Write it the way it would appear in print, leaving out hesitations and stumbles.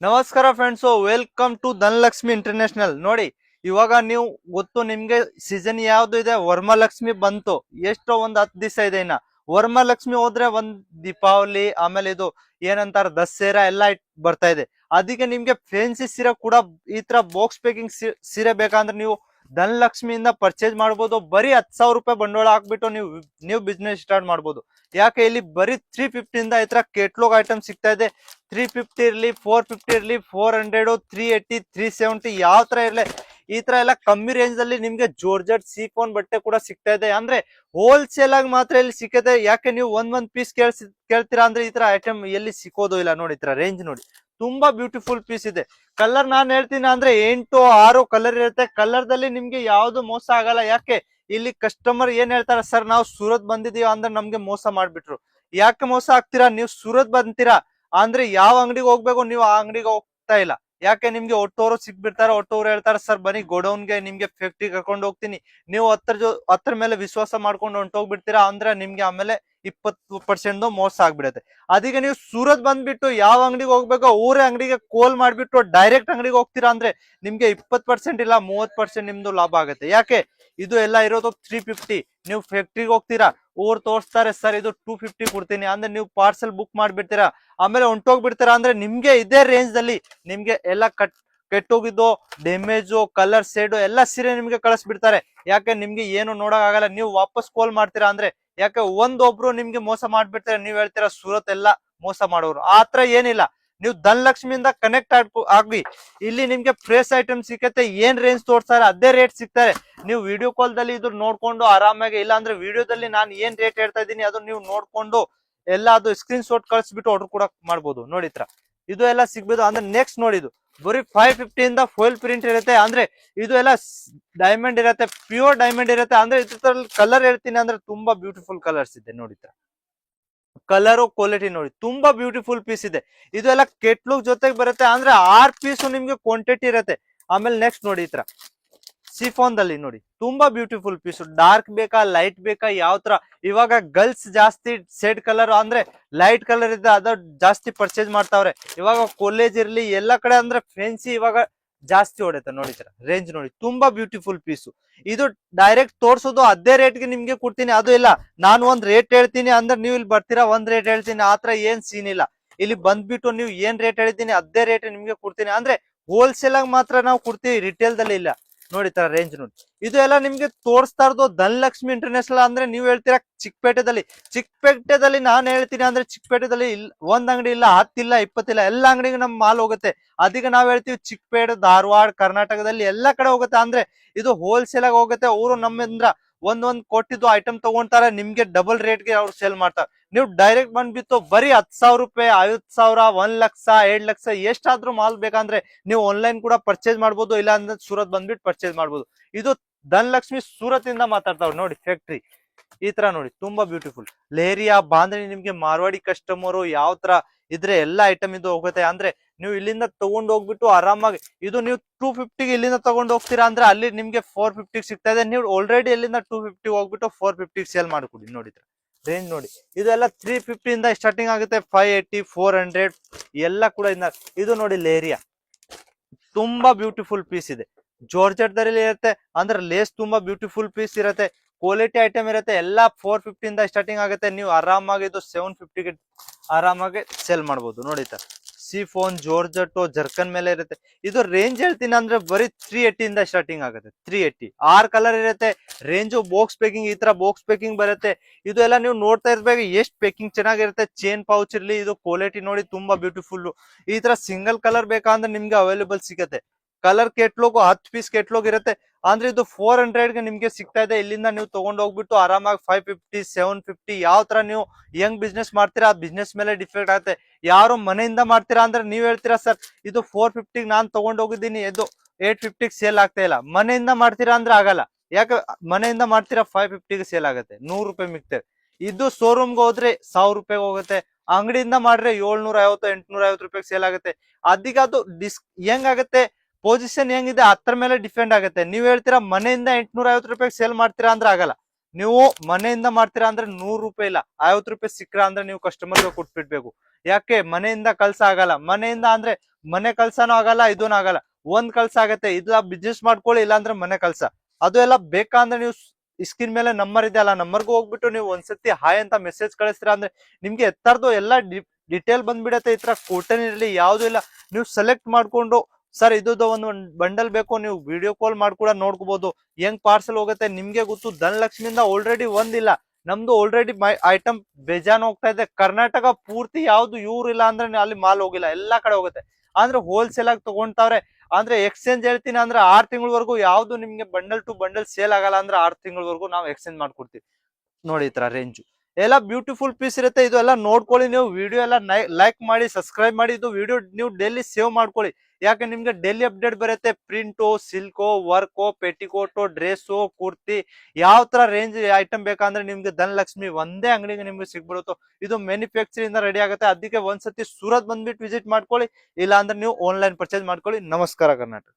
ನಮಸ್ಕಾರ friends, welcome to Dhanalakshmi international. ನೋಡಿ, ಇವಾಗ ನೀವು ಗೊತ್ತು ನಿಮ್ಗೆ ಸೀಸನ್ ಯಾವ್ದು ಇದೆ, ವರಮಹಾಲಕ್ಷ್ಮಿ ಬಂತು. ಎಷ್ಟೋ ಒಂದ್ 10 ದಿವಸ ಇದೆ ಇನ್ನ. ವರಮಹಾಲಕ್ಷ್ಮಿ ಹೋದ್ರೆ ಒಂದ್ ದೀಪಾವಳಿ, ಆಮೇಲೆ ಇದು ಏನಂತಾರ ದಸರಾ ಎಲ್ಲ ಬರ್ತಾ ಇದೆ. ಅದಕ್ಕೆ ನಿಮ್ಗೆ ಫ್ಯಾನ್ಸಿ ಸೀರೆ ಕೂಡ ಈ ತರ ಬಾಕ್ಸ್ ಪ್ಯಾಕಿಂಗ್ ಸೀರೆ ಬೇಕಂದ್ರೆ ನೀವು ಧನಲಕ್ಷ್ಮಿಯಿಂದ ಪರ್ಚೇಸ್ ಮಾಡ್ಬೋದು. ಬರೀ 10,000 ರೂಪಾಯಿ ಬಂಡವಾಳ ಹಾಕ್ಬಿಟ್ಟು ನೀವು ಬಿಸ್ನೆಸ್ ಸ್ಟಾರ್ಟ್ ಮಾಡ್ಬೋದು. ಯಾಕೆ ಇಲ್ಲಿ ಬರೀ 350 ಇಂದ ಈ ತರ ಕೇಟ್ಲಾಗ್ ಐಟಮ್ ಸಿಗ್ತಾ ಇದೆ. 350 ಇರ್ಲಿ, 450 ಇರ್ಲಿ, 400, 380, 370 ಯಾವ ತರ ಇರ್ಲಿ, ಈ ತರ ಎಲ್ಲ ಕಮ್ಮಿ ರೇಂಜ್ ಅಲ್ಲಿ ನಿಮ್ಗೆ ಜೋರ್ಜಟ್ ಸೀಫೋನ್ ಬಟ್ಟೆ ಕೂಡ ಸಿಗ್ತಾ ಇದೆ. ಅಂದ್ರೆ ಹೋಲ್ಸೇಲ್ ಆಗಿ ಮಾತ್ರ ಇಲ್ಲಿ ಸಿಕ್ಕದೆ. ಯಾಕೆ ನೀವು ಒಂದ್ ಪೀಸ್ ಕೇಳ್ತೀರಾ ಅಂದ್ರೆ ಈ ತರ ಐಟಮ್ ಎಲ್ಲಿ ಸಿಕ್ಕೋದು ಇಲ್ಲ. ನೋಡಿ, ಈ ತರ ರೇಂಜ್ ನೋಡಿ, ತುಂಬಾ ಬ್ಯೂಟಿಫುಲ್ ಪೀಸ್ ಇದೆ. ಕಲರ್ ನಾನ್ ಹೇಳ್ತೀನಿ ಅಂದ್ರೆ 8 6 ಕಲರ್ ಇರುತ್ತೆ. ಕಲರ್ ದಲ್ಲಿ ನಿಮ್ಗೆ ಯಾವ್ದು ಮೋಸ ಆಗಲ್ಲ. ಯಾಕೆ ಇಲ್ಲಿ ಕಸ್ಟಮರ್ ಏನ್ ಹೇಳ್ತಾರ, ಸರ್ ನಾವು ಸೂರತ್ ಬಂದಿದೀವಿ ಅಂದ್ರೆ ನಮ್ಗೆ ಮೋಸ ಮಾಡ್ಬಿಟ್ರು. ಯಾಕೆ ಮೋಸ ಆಗ್ತೀರಾ? ನೀವು ಸೂರತ್ ಬಂತೀರಾ ಅಂದ್ರೆ ಯಾವ ಅಂಗಡಿಗೆ ಹೋಗ್ಬೇಕು, ನೀವು ಆ ಅಂಗಡಿಗೆ ಹೋಗ್ತಾ ಇಲ್ಲ. ಯಾಕೆ ನಿಮ್ಗೆ ಒಟ್ಟೋರು ಸಿಕ್ಬಿಡ್ತಾರ. ಒಟ್ಟೋರು ಹೇಳ್ತಾರ, ಸರ್ ಬನ್ನಿ ಗೋಡೌನ್ಗೆ ನಿಮ್ಗೆ ಫ್ಯಾಕ್ಟ್ರಿ ಕರ್ಕೊಂಡು ಹೋಗ್ತೀನಿ. ನೀವು ಹತ್ರ ಮೇಲೆ ವಿಶ್ವಾಸ ಮಾಡ್ಕೊಂಡು ಹೊಂಟೋಗ್ಬಿಡ್ತೀರಾ ಅಂದ್ರೆ ನಿಮ್ಗೆ ಆಮೇಲೆ 20% ಮೋಸ ಆಗ್ಬಿಡತ್ತೆ. ಅದಕ್ಕೆ ನೀವು ಸೂರತ್ ಬಂದ್ಬಿಟ್ಟು ಯಾವ ಅಂಗಡಿಗೆ ಹೋಗ್ಬೇಕೋ ಊರೇ ಅಂಗಡಿಗೆ ಕೋಲ್ ಮಾಡ್ಬಿಟ್ಟು ಡೈರೆಕ್ಟ್ ಅಂಗಡಿಗೆ ಹೋಗ್ತೀರಾ ಅಂದ್ರೆ ನಿಮ್ಗೆ 20% ಇಲ್ಲ 30% ನಿಮ್ದು ಲಾಭ ಆಗುತ್ತೆ. ಯಾಕೆ ಇದು ಎಲ್ಲ ಇರೋದು 350. ನೀವು ಫ್ಯಾಕ್ಟ್ರಿಗೆ ಹೋಗ್ತೀರಾ, ಊರ್ ತೋರಿಸ್ತಾರೆ, ಸರ್ ಇದು 250 ಕೊಡ್ತೀನಿ ಅಂದ್ರೆ ನೀವು ಪಾರ್ಸಲ್ ಬುಕ್ ಮಾಡ್ಬಿಡ್ತೀರಾ, ಆಮೇಲೆ ಹೊಂಟೋಗ್ಬಿಡ್ತೀರಾ. ಅಂದ್ರೆ ನಿಮ್ಗೆ ಇದೇ ರೇಂಜ್ ಅಲ್ಲಿ ನಿಮ್ಗೆ ಎಲ್ಲ ಕೆಟ್ಟೋಗಿದ್ದು, ಡ್ಯಾಮೇಜು, ಕಲರ್ ಶೇಡು ಎಲ್ಲ ಸೀರೆ ನಿಮ್ಗೆ ಕಳಿಸ್ಬಿಡ್ತಾರೆ. ಯಾಕೆ ನಿಮ್ಗೆ ಏನು ನೋಡಕ್ ಆಗಲ್ಲ. ನೀವು ವಾಪಸ್ ಕಾಲ್ ಮಾಡ್ತೀರಾ ಅಂದ್ರೆ ಯಾಕೆ ಒಂದೊಬ್ರು ನಿಮ್ಗೆ ಮೋಸ ಮಾಡ್ಬಿಡ್ತಾರೆ. ನೀವ್ ಹೇಳ್ತೀರಾ ಸೂರತ್ ಎಲ್ಲ ಮೋಸ ಮಾಡೋರು. ಆತರ ಏನಿಲ್ಲ. ನೀವು ಧನಲಕ್ಷ್ಮಿಯಿಂದ ಕನೆಕ್ಟ್ ಆಗಿ ಇಲ್ಲಿ ನಿಮ್ಗೆ ಫ್ರೆಶ್ ಐಟಮ್ ಸಿಕ್ಕತ್ತೆ. ಏನ್ ರೇಂಜ್ ತೋರ್ಸ್ತಾರೆ ಅದೇ ರೇಟ್ ಸಿಗ್ತಾರೆ. ನೀವು ವಿಡಿಯೋ ಕಾಲ್ ದಲ್ಲಿ ಇದು ನೋಡ್ಕೊಂಡು ಆರಾಮಾಗಿ, ಇಲ್ಲ ಅಂದ್ರೆ ವಿಡಿಯೋದಲ್ಲಿ ನಾನು ಏನ್ ರೇಟ್ ಹೇಳ್ತಾ ಇದ್ದೀನಿ ಅದನ್ನ ನೀವು ನೋಡ್ಕೊಂಡು ಎಲ್ಲ ಅದು ಸ್ಕ್ರೀನ್ ಶಾಟ್ ಕಳಿಸ್ಬಿಟ್ಟು ಆರ್ಡರ್ ಕೂಡ ಮಾಡ್ಬೋದು. ನೋಡಿತ್ರ ಇದು ಎಲ್ಲ ಸಿಗ್ಬೋದು. ಅಂದ್ರೆ ನೆಕ್ಸ್ಟ್ ನೋಡಿದು ಬರೀ 550 ಇಂದ ಫೋಯಿಲ್ ಪ್ರಿಂಟ್ ಇರುತ್ತೆ. ಅಂದ್ರೆ ಇದು ಎಲ್ಲ ಡೈಮಂಡ್ ಇರುತ್ತೆ, ಪ್ಯೂರ್ ಡೈಮಂಡ್ ಇರುತ್ತೆ. ಅಂದ್ರೆ ಇದ್ರಲ್ಲಿ ಕಲರ್ ಹೇಳ್ತೀನಿ ಅಂದ್ರೆ ತುಂಬಾ ಬ್ಯೂಟಿಫುಲ್ ಕಲರ್ಸ್ ಇದೆ. ನೋಡಿತ್ರ ಕಲರ್ ಕ್ವಾಲಿಟಿ ನೋಡಿ, ತುಂಬಾ ಬ್ಯೂಟಿಫುಲ್ ಪೀಸ್ ಇದೆ. ಇದು ಎಲ್ಲ ಕೆಟ್ಲುಕ್ ಜೊತೆಗೆ ಬರುತ್ತೆ. ಅಂದ್ರೆ 6 ಪೀಸ್ ನಿಮ್ಗೆ ಕ್ವಾಂಟಿಟಿ ಇರುತ್ತೆ. ಆಮೇಲೆ ನೆಕ್ಸ್ಟ್ ನೋಡಿ, ಈ ತರ ಸಿಫಾನ್ ದಲ್ಲಿ ನೋಡಿ, ತುಂಬಾ ಬ್ಯೂಟಿಫುಲ್ ಪೀಸ್. ಡಾರ್ಕ್ ಬೇಕಾ ಲೈಟ್ ಬೇಕಾ ಯಾವ ತರ. ಇವಾಗ ಗರ್ಲ್ಸ್ ಜಾಸ್ತಿ ಶೇಡ್ ಕಲರ್ ಅಂದ್ರೆ ಲೈಟ್ ಕಲರ್ ಇದೆ ಅದ ಜಾಸ್ತಿ ಪರ್ಚೇಸ್ ಮಾಡ್ತಾವ್ರೆ. ಇವಾಗ ಕಾಲೇಜ್ ಇರ್ಲಿ ಎಲ್ಲ ಕಡೆ ಅಂದ್ರೆ ಫ್ಯಾನ್ಸಿ ಇವಾಗ ಜಾಸ್ತಿ ಹೊಡೆತ. ನೋಡಿತರ ರೇಂಜ್ ನೋಡಿ, ತುಂಬಾ ಬ್ಯೂಟಿಫುಲ್ ಪೀಸು. ಇದು ಡೈರೆಕ್ಟ್ ತೋರ್ಸೋದು ಅದೇ ರೇಟ್ಗೆ ನಿಮ್ಗೆ ಕೊಡ್ತೀನಿ. ಅದು ಇಲ್ಲ ನಾನು ಒಂದ್ ರೇಟ್ ಹೇಳ್ತೀನಿ ಅಂದ್ರೆ ನೀವು ಇಲ್ಲಿ ಬರ್ತೀರಾ ಒಂದ್ ರೇಟ್ ಹೇಳ್ತೀನಿ, ಆತರ ಏನ್ ಸೀನ್ ಇಲ್ಲ. ಇಲ್ಲಿ ಬಂದ್ಬಿಟ್ಟು ನೀವು ಏನ್ ರೇಟ್ ಹೇಳಿದ್ದೀನಿ ಅದೇ ರೇಟ್ ನಿಮ್ಗೆ ಕೊಡ್ತೀನಿ. ಅಂದ್ರೆ ಹೋಲ್ಸೇಲ್ ಆಗಿ ಮಾತ್ರ ನಾವು ಕೊಡ್ತೀವಿ, ರಿಟೇಲ್ ದಲ್ಲಿ ಇಲ್ಲ. ನೋಡಿ ತರ ರೇಂಜ್ ನೋಡಿ, ಇದು ಎಲ್ಲ ನಿಮ್ಗೆ ತೋರಿಸ್ತಾ ಇರೋದು ಧನಲಕ್ಷ್ಮಿ ಇಂಟರ್ನ್ಯಾಷನಲ್. ಅಂದ್ರೆ ನೀವು ಹೇಳ್ತೀರಾ ಚಿಕ್ಕಪೇಟೆದಲ್ಲಿ ನಾನು ಹೇಳ್ತೀನಿ ಅಂದ್ರೆ ಚಿಕ್ಕಪೇಟೆದಲ್ಲಿ ಒಂದ್ ಅಂಗಡಿ ಇಲ್ಲ, 10 ಇಲ್ಲ, 20 ಇಲ್ಲ, ಎಲ್ಲ ಅಂಗಡಿಗೆ ನಮ್ ಮಾಲ್ ಹೋಗುತ್ತೆ. ಅದಕ್ಕೆ ನಾವ್ ಹೇಳ್ತೀವಿ ಚಿಕ್ಕಪೇಟೆ, ಧಾರವಾಡ, ಕರ್ನಾಟಕದಲ್ಲಿ ಎಲ್ಲಾ ಕಡೆ ಹೋಗುತ್ತೆ. ಅಂದ್ರೆ ಇದು ಹೋಲ್ಸೇಲ್ ಆಗಿ ಹೋಗುತ್ತೆ. ಅವರು ನಮ್ಮಿಂದ ಒಂದೊಂದ್ ಕೊಟ್ಟಿದ್ದು ಐಟಮ್ ತಗೊಂತಾರೆ, ನಿಮ್ಗೆ ಡಬಲ್ ರೇಟ್ಗೆ ಅವ್ರು ಸೇಲ್ ಮಾಡ್ತಾರೆ. ನೀವು ಡೈರೆಕ್ಟ್ ಬಂದ್ಬಿಟ್ಟು ಬರೀ 10,000 ರೂಪಾಯಿ, 50,000, 1 ಲಕ್ಷ, 2 ಲಕ್ಷ ಎಷ್ಟಾದ್ರೂ ಮಾಲ್ ಬೇಕಂದ್ರೆ ನೀವು ಆನ್ಲೈನ್ ಕೂಡ ಪರ್ಚೇಸ್ ಮಾಡ್ಬೋದು. ಇಲ್ಲ ಅಂದ್ರೆ ಸೂರತ್ ಬಂದ್ಬಿಟ್ಟು ಪರ್ಚೇಸ್ ಮಾಡ್ಬೋದು. ಇದು ಧನಲಕ್ಷ್ಮಿ ಸೂರತ್ ಇಂದ ಮಾತಾಡ್ತಾವ್ ನೋಡಿ, ಫ್ಯಾಕ್ಟ್ರಿ ಈ ತರ ನೋಡಿ, ತುಂಬಾ ಬ್ಯೂಟಿಫುಲ್. ಲೇರಿಯಾ ಬಾಂಧಣಿ ನಿಮ್ಗೆ ಮಾರ್ವಾಡಿ ಕಸ್ಟಮರು ಯಾವ ತರ ಇದ್ರೆ ಎಲ್ಲಾ ಐಟಮ್ ಇದು ಹೋಗುತ್ತೆ. ಅಂದ್ರೆ ನೀವು ಇಲ್ಲಿಂದ ತಗೊಂಡ್ ಹೋಗ್ಬಿಟ್ಟು ಆರಾಮಾಗಿ ಇದು ನೀವು 250 ಇಲ್ಲಿಂದ ತಗೊಂಡ್ ಹೋಗ್ತೀರಾ ಅಂದ್ರೆ ಅಲ್ಲಿ ನಿಮ್ಗೆ 450 ಸಿಗ್ತಾ ಇದೆ. ನೀವು ಆಲ್ರೆಡಿ ಇಲ್ಲಿಂದ 250 ಹೋಗ್ಬಿಟ್ಟು 450 ಸೇಲ್ ಮಾಡ್ಕೊಡಿ. ನೋಡಿದ್ರೆ ರೇಂಜ್ ನೋಡಿ, ಇದೆಲ್ಲ 350 ಇಂದ ಸ್ಟಾರ್ಟಿಂಗ್ ಆಗುತ್ತೆ. 580, 400 ಎಲ್ಲ ಕೂಡ ಇದು ನೋಡಿ ಲೇರಿಯಾ, ತುಂಬಾ ಬ್ಯೂಟಿಫುಲ್ ಪೀಸ್ ಇದೆ. ಜಾರ್ಜೆಟ್ ದಲ್ಲಿ ಇರುತ್ತೆ. ಅಂದ್ರೆ ಲೇಸ್ ತುಂಬಾ ಬ್ಯೂಟಿಫುಲ್ ಪೀಸ್ ಇರುತ್ತೆ, ಕ್ವಾಲಿಟಿ ಐಟಮ್ ಇರುತ್ತೆ. ಎಲ್ಲ 450 ಇಂದ ಸ್ಟಾರ್ಟಿಂಗ್ ಆಗುತ್ತೆ. ನೀವು ಆರಾಮಾಗಿ ಇದು 750ಗೆ ಆರಾಮಾಗಿ ಸೇಲ್ ಮಾಡ್ಬೋದು. ನೋಡಿ ಸಿಫೋನ್, ಜಾರ್ಜೆಟ್, ಜರ್ಕನ್ ಮೇಲೆ ಇರುತ್ತೆ. ಇದು ರೇಂಜ್ ಹೇಳ್ತೀನಿ ಅಂದ್ರೆ ಬರೀ 380 ಇಂದ ಸ್ಟಾರ್ಟಿಂಗ್ ಆಗುತ್ತೆ. 380 6 ಕಲರ್ ಇರುತ್ತೆ. ರೇಂಜು ಬಾಕ್ಸ್ ಪ್ಯಾಕಿಂಗ್, ಈ ತರ ಬಾಕ್ಸ್ ಪ್ಯಾಕಿಂಗ್ ಬರುತ್ತೆ. ಇದು ಎಲ್ಲ ನೀವು ನೋಡ್ತಾ ಇರ್ಬೇಕು ಎಷ್ಟು ಪ್ಯಾಕಿಂಗ್ ಚೆನ್ನಾಗಿರುತ್ತೆ. ಚೇನ್ ಪೌಚ್ ಇರ್ಲಿ, ಇದು ಕ್ವಾಲಿಟಿ ನೋಡಿ ತುಂಬಾ ಬ್ಯೂಟಿಫುಲ್. ಈ ತರ ಸಿಂಗಲ್ ಕಲರ್ ಬೇಕಂದ್ರೆ ನಿಮ್ಗೆ ಅವೈಲೇಬಲ್ ಸಿಗುತ್ತೆ. ಕಲರ್ ಕೆಟ್ಲೋಗು 10 ಪೀಸ್ ಕೆಟ್ಲೋಗ್ ಇರುತ್ತೆ. ಅಂದ್ರೆ ಇದು 400ಗೆ ನಿಮ್ಗೆ ಸಿಗ್ತಾ ಇದೆ. ಇಲ್ಲಿಂದ ನೀವು ತಗೊಂಡ್ ಹೋಗ್ಬಿಟ್ಟು ಆರಾಮಾಗಿ 550, 750 ಯಾವ ತರ ನೀವು ಹೆಂಗ್ ಬಿಸ್ನೆಸ್ ಮಾಡ್ತೀರಾ ಆ ಬಿಸ್ನೆಸ್ ಮೇಲೆ ಡಿಫೆಕ್ಟ್ ಆಗುತ್ತೆ. ಯಾರು ಮನೆಯಿಂದ ಮಾಡ್ತೀರಾ ಅಂದ್ರೆ ನೀವ್ ಹೇಳ್ತೀರಾ, ಸರ್ ಇದು 450 ನಾನ್ ತಗೊಂಡ್ ಹೋಗಿದ್ದೀನಿ, ಇದು 850 ಸೇಲ್ ಆಗ್ತಾ ಇಲ್ಲ. ಮನೆಯಿಂದ ಮಾಡ್ತೀರಾ ಅಂದ್ರೆ ಆಗಲ್ಲ. ಯಾಕೆ ಮನೆಯಿಂದ ಮಾಡ್ತೀರಾ 550ಗೆ ಸೇಲ್ ಆಗುತ್ತೆ, 100 ರೂಪಾಯಿ ಮಿಗ್ತೇವೆ. ಇದು ಶೋರೂಮ್ಗೆ ಹೋದ್ರೆ 1000 ರೂಪಾಯಿಗೆ ಹೋಗುತ್ತೆ. ಅಂಗಡಿಯಿಂದ ಮಾಡ್ರೆ 750, 850 ರೂಪಾಯಿಗೆ ಸೇಲ್ ಆಗುತ್ತೆ. ಅದಕ್ಕೆ ಅದು ಹೆಂಗಾಗುತ್ತೆ, ಪೊಸಿಷನ್ ಹೆಂಗಿದೆ ಅದ್ರ ಮೇಲೆ ಡಿಪೆಂಡ್ ಆಗುತ್ತೆ. ನೀವ್ ಹೇಳ್ತೀರಾ ಮನೆಯಿಂದ 850 ರೂಪಾಯಿ ಸೇಲ್ ಮಾಡ್ತೀರಾ ಅಂದ್ರೆ ಆಗಲ್ಲ. ನೀವು ಮನೆಯಿಂದ ಮಾಡ್ತೀರಾ ಅಂದ್ರೆ 100 ರೂಪಾಯಿ ಇಲ್ಲ 50 ರೂಪಾಯಿ ಸಿಕ್ಕ್ರ ಅಂದ್ರೆ ನೀವು ಕಸ್ಟಮರ್ಗೆ ಕೊಟ್ಬಿಡ್ಬೇಕು. ಯಾಕೆ ಮನೆಯಿಂದ ಕಳ್ಸ ಆಗಲ್ಲ. ಮನೆಯಿಂದ ಅಂದ್ರೆ ಮನೆ ಕೆಲ್ಸನೂ ಆಗಲ್ಲ, ಇದೂನು ಆಗಲ್ಲ. ಒಂದ್ ಕೆಲ್ಸ ಆಗತ್ತೆ, ಇದ್ಲ ಬಿಸ್ನೆಸ್ ಮಾಡ್ಕೊಳ್ಳಿ, ಇಲ್ಲಾಂದ್ರೆ ಮನೆ ಕೆಲ್ಸ. ಅದು ಎಲ್ಲ ಬೇಕಂದ್ರೆ ನೀವು ಸ್ಕ್ರೀನ್ ಮೇಲೆ ನಂಬರ್ ಇದೆ ಅಲ್ಲ, ನಂಬರ್ಗೂ ಹೋಗ್ಬಿಟ್ಟು ನೀವು ಒಂದ್ಸತಿ ಹಾಯ್ ಅಂತ ಮೆಸೇಜ್ ಕಳಿಸ್ತೀರಾ ಅಂದ್ರೆ ನಿಮ್ಗೆ ಎತ್ತರದ್ದು ಎಲ್ಲ ಡಿಟೇಲ್ ಬಂದ್ಬಿಡತ್ತೆ. ಈ ತರ ಕೋಟನ್ ಇರಲಿ ಯಾವ್ದು ಇಲ್ಲ, ನೀವು ಸೆಲೆಕ್ಟ್ ಮಾಡ್ಕೊಂಡು ಸರ್ ಇದು ಒಂದು ಬಂಡಲ್ ಬೇಕು, ನೀವು ವಿಡಿಯೋ ಕಾಲ್ ಮಾಡಿ ಕೂಡ ನೋಡ್ಕೋಬಹುದು ಹೆಂಗ್ ಪಾರ್ಸಲ್ ಹೋಗುತ್ತೆ ನಿಮ್ಗೆ ಗೊತ್ತು. ಧನಲಕ್ಷ್ಮಿಯಿಂದ ಆಲ್ರೆಡಿ ಒಂದಿಲ್ಲ, ನಮ್ದು ಆಲ್ರೆಡಿ ಐಟಮ್ ಬೇಜಾನ್ ಹೋಗ್ತಾ ಇದೆ. ಕರ್ನಾಟಕ ಪೂರ್ತಿ ಯಾವ್ದು ಇವ್ರು ಇಲ್ಲ ಅಂದ್ರೆ ಅಲ್ಲಿ ಮಾಲ್ ಹೋಗಿಲ್ಲ, ಎಲ್ಲಾ ಕಡೆ ಹೋಗುತ್ತೆ. ಅಂದ್ರೆ ಹೋಲ್ಸೇಲ್ ಆಗಿ ತಗೊಂತಾವ್ರೆ. ಅಂದ್ರೆ ಎಕ್ಸ್ಚೇಂಜ್ ಹೇಳ್ತೀನಿ ಅಂದ್ರೆ 6 ತಿಂಗಳವರೆಗೂ ಯಾವ್ದು ನಿಮ್ಗೆ ಬಂಡಲ್ ಟು ಬಂಡಲ್ ಸೇಲ್ ಆಗಲ್ಲ. ಅಂದ್ರೆ 6 ತಿಂಗಳವರೆಗೂ ನಾವು ಎಕ್ಸ್ಚೇಂಜ್ ಮಾಡ್ಕೊಡ್ತೀವಿ. ನೋಡಿ ಈ ತರ ರೇಂಜ್ ಎಲ್ಲ ಬ್ಯೂಟಿಫುಲ್ ಪೀಸ್ ಇರುತ್ತೆ. ಇದು ಎಲ್ಲ ನೋಡ್ಕೊಳ್ಳಿ, ನೀವು ವಿಡಿಯೋ ಎಲ್ಲ ಲೈಕ್ ಮಾಡಿ, ಸಬ್ಸ್ಕ್ರೈಬ್ ಮಾಡಿ. ಇದು ವಿಡಿಯೋ ನೀವು ಡೈಲಿ ಸೇವ್ ಮಾಡ್ಕೊಳ್ಳಿ, ಯಾಕೆ ನಿಮ್ಗೆ ಡೈಲಿ ಅಪ್ಡೇಟ್ ಬರುತ್ತೆ. ಪ್ರಿಂಟು, ಸಿಲ್ಕೋ, ವರ್ಕೋ, ಪೆಟಿಕೋಟು, ಡ್ರೆಸ್ಸು, ಕುರ್ತಿ, ಯಾವ ತರ ರೇಂಜ್ ಐಟಮ್ ಬೇಕಂದ್ರೆ ನಿಮ್ಗೆ ಧನಲಕ್ಷ್ಮಿ ಒಂದೇ ಅಂಗಡಿಗೆ ನಿಮ್ಗೆ ಸಿಗ್ಬಿಡುತ್ತೋ. ಇದು ಮ್ಯಾನುಫ್ಯಾಕ್ಚರಿಂಗ್ ಇಂದ ರೆಡಿ ಆಗುತ್ತೆ. ಅದಕ್ಕೆ ಒಂದ್ಸತಿ ಸೂರತ್ ಬಂದ್ಬಿಟ್ಟು ವಿಸಿಟ್ ಮಾಡ್ಕೊಳ್ಳಿ, ಇಲ್ಲ ಅಂದ್ರೆ ನೀವು ಆನ್ಲೈನ್ ಪರ್ಚೇಸ್ ಮಾಡ್ಕೊಳ್ಳಿ. ನಮಸ್ಕಾರ ಕರ್ನಾಟಕ.